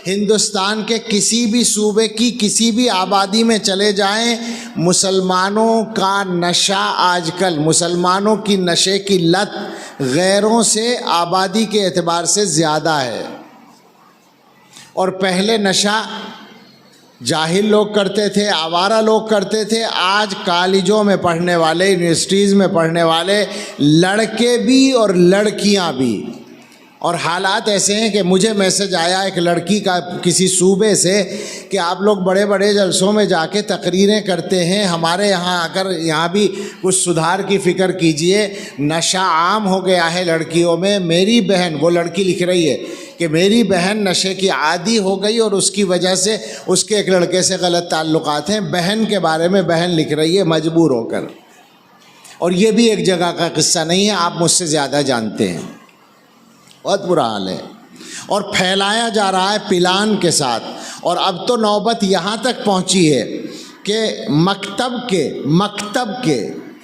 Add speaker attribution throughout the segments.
Speaker 1: ہندوستان کے کسی بھی صوبے کی کسی بھی آبادی میں چلے جائیں، مسلمانوں کا نشہ آج کل، مسلمانوں کی نشے کی لت غیروں سے آبادی کے اعتبار سے زیادہ ہے۔ اور پہلے نشہ جاہل لوگ کرتے تھے، آوارہ لوگ کرتے تھے، آج کالجوں میں پڑھنے والے، یونیورسٹیز میں پڑھنے والے لڑکے بھی اور لڑکیاں بھی۔ اور حالات ایسے ہیں کہ مجھے میسج آیا ایک لڑکی کا کسی صوبے سے کہ آپ لوگ بڑے بڑے جلسوں میں جا کے تقریریں کرتے ہیں، ہمارے یہاں آ کر یہاں بھی کچھ سدھار کی فکر کیجئے، نشہ عام ہو گیا ہے لڑکیوں میں۔ میری بہن، وہ لڑکی لکھ رہی ہے کہ میری بہن نشے کی عادی ہو گئی اور اس کی وجہ سے اس کے ایک لڑکے سے غلط تعلقات ہیں۔ بہن کے بارے میں بہن لکھ رہی ہے مجبور ہو کر، اور یہ بھی ایک جگہ کا قصہ نہیں ہے، آپ مجھ سے زیادہ جانتے ہیں۔ بہت برا حال ہے، اور پھیلایا جا رہا ہے پلان کے ساتھ۔ اور اب تو نوبت یہاں تک پہنچی ہے کہ مکتب کے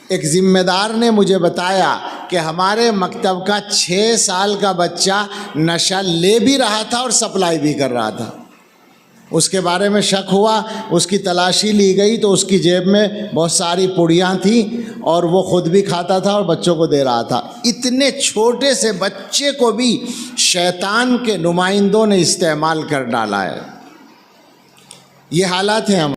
Speaker 1: ایک ذمہ دار نے مجھے بتایا کہ ہمارے مکتب کا 6 سال کا بچہ نشہ لے بھی رہا تھا اور سپلائی بھی کر رہا تھا۔ اس کے بارے میں شک ہوا، اس کی تلاشی لی گئی تو اس کی جیب میں بہت ساری پوڑیاں تھیں اور وہ خود بھی کھاتا تھا اور بچوں کو دے رہا تھا۔ اتنے چھوٹے سے بچے کو بھی شیطان کے نمائندوں نے استعمال کر ڈالا ہے۔ یہ حالات ہیں ہم